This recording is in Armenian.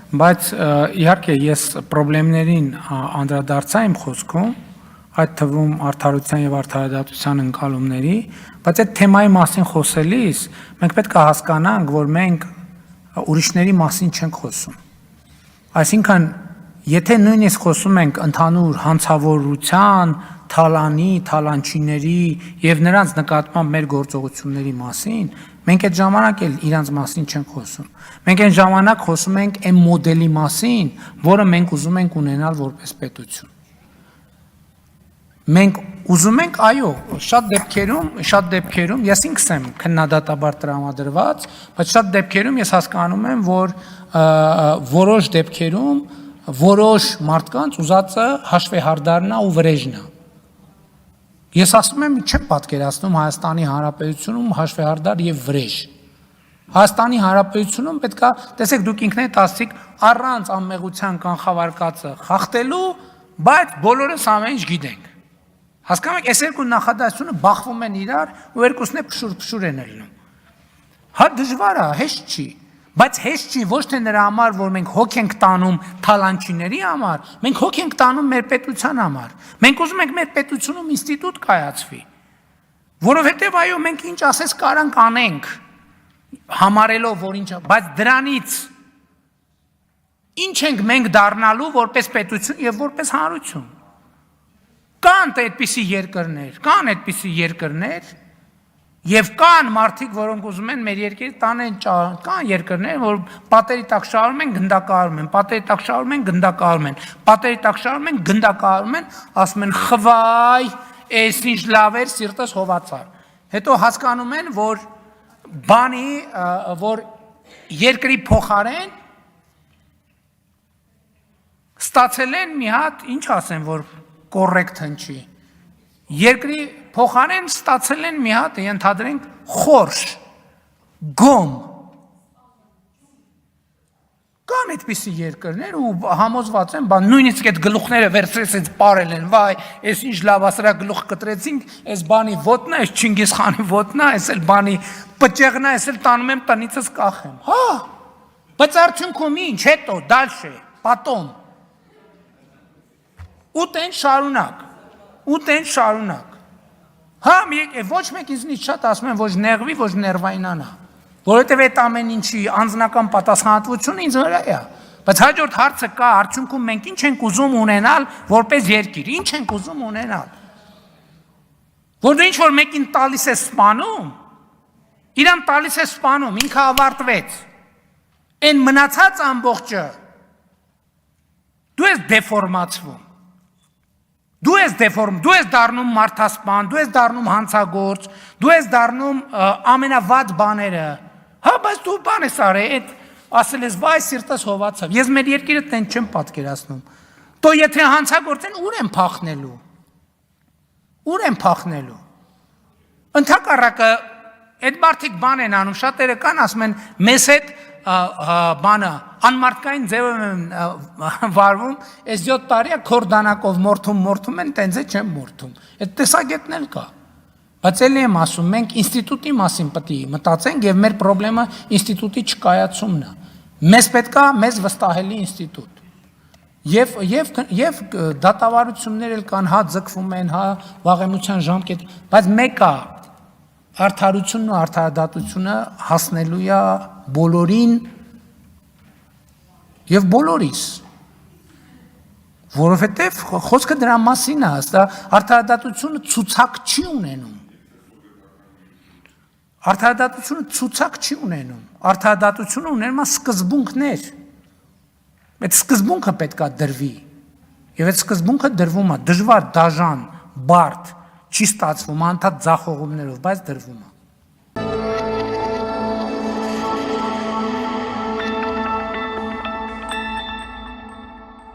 Բայց իհարկե ես խնդիրներին անդրադարձա իմ խոսքում, այդ թվում արդարության եւ արդարադատության ընկալումների, բայց այդ թեմայի մասին խոսելիս մենք պետք է հասկանանք, որ մենք ուրիշների մասին չենք խոսում։ Այսինքն, եթե նույնիսկ խոսում ենք ընդհանուր հանցավորության, թալանի, թալանչիների եւ նրանց նկատմամբ մեր գործողությունների մասին, մենք այդ ժամանակ էլ իրանց մասին չենք խոսում։ Մենք այն ժամանակ խոսում ենք այն մոդելի մասին, որը մենք ուզում ենք ունենալ որպես պետություն։ Մենք ուզում ենք, այո, շատ դեպքերում, ես ինքս եմ քննադատաբար տրամադրված, բայց շատ դեպքերում ես հասկանում եմ, որ որոշ դեպքերում որոշ մարդկանց ուզածը հաշվեհարդարն է ու վրեժն է։ Ես ասում եմ, չեմ պատկերացնում Հայաստանի Հանրապետությունում հաշվեհարդար եւ վրեժ։ Հայաստանի Հանրապետությունում պետքա, տեսեք, դուք ինքներդ ասացիք, առանց անմեղության կանխավարկածը խախտելու, բայց բոլորս ամեն ինչ գիտենք։ Հասկանում եք, այս երկու նախադասությունը բախվում են իրար ու երկուսն է փշուր են ելնում։ Հա դժվար է, հեշտ չի, բայց հեշտ չի ոչ թե նրա համար, որ մենք հոգ ենք տանում թալանչիների համար, մենք հոգ ենք տանում մեր պետության համար։ Մենք ուզում ենք մեր պետությունում ինստիտուտ կայացվի, որովհետև այո, մենք ինչ ասես կարանք անենք, համարելով, որ ինչ, բայց դրանից ինչ ենք մենք դառնալու որպես պետություն եւ որպես հանրություն։ Կան այդպիսի երկրներ, եւ կան մարդիկ, որոնք ուզում են մեր երկիրը տանեն, կան երկրներ, որ պատերի տակ շարում են, գնդակահարում են, պատերի տակ շարում են, գնդակահարում են, պատերի տակ շարում են, գնդակահարում են, ասում են խվայ, այս ինչ լավ էր, սիրտս հովացար։ Հետո հասկանում են, որ երկրի փոխարեն ստացել են մի հատ, ինչ ասեմ, որ կոռեկտ հնչի։ Երկրի փոխարեն ստացել են մի հատ, ենթադրենք, խորշ, գոմ։ Կան այդպիսի երկրներ ու համոզված են, նույնիսկ այդ գլուխները վերցրեցից պարել են, վայ, այս ինչ լավասրա գլուխ կտրեցինք, այս բանի ոտն է, այս Չինգիզ խանի ոտն է, այս էլ բանի պճեղն է, այս էլ տանում եմ տնիցս կախեմ։ Հա, բայց արդյունքում ինչ, հետո, դալշե, պատոմ։ Ու տեն շարունակ։ Հա, ոչ մեկ ինձնից շատ ասում են, ոչ նեղվի, ոչ ներվայնանա, որովհետև այդ ամեն ինչի անձնական պատասխանատվությունը ինձ վրա է, բայց հաջորդ հարցը կա, արդյունքում մենք ինչ ենք ուզում ունենալ որպես երկիր, ինչ ենք ուզում ունենալ, որ դու ինչ-որ մեկին տալիս է սպանում, իրան տալիս է սպանում, ինքը ավարտվեց, այն մնացած ամբողջը, դու ես դեֆորմացվում, դու ես դառնում մարդասպան, դու ես դառնում հանցագործ, դու ես դառնում ամենավատ բաները, հա, բայց դու բան ես արել, այդ ասել ես, վայ, սիրտս հովացավ, ես մեր երկիրը տեն չեմ պատկերացնում, տո եթե հանցագործ են, ուր են փախնելու, ընդհակառակը, այդ մարդիկ բան են անում, շատերը կան, ասում են, մեզ հետ բանը, անմարդկային ձևով են վարվում, այս 7 տարի է քորդանակով մորթում են, տենց է չեմ մորթում, այդ տեսակետն էլ կա, բայց էլի եմ ասում, մենք ինստիտուտի մասին պետք է մտածենք եւ մեր պրոբլեմը ինստիտուտի չկայացումն է, մեզ պետք է մեզ վստահելի ինստիտուտ, եւ դատավարություններ էլ կան, հա ձգվում են, հա վաղեմության ժամկետ, բայց մեկ է, արդարությունն ու արդարադատությունը հասնելու է բոլորին եւ բոլորիս, որովհետեւ խոսքը դրա մասին է, արդարադատությունը ցուցակ չի ունենում, արդարադատությունը ունենում է սկզբունքներ, այդ սկզբունքը պետք է դրվի, եւ այդ սկզբունքը դրվում է, դժվար, դաժան, բարդ, չի ստացվում, անդադ ձախողումներով, բայց դրվում է։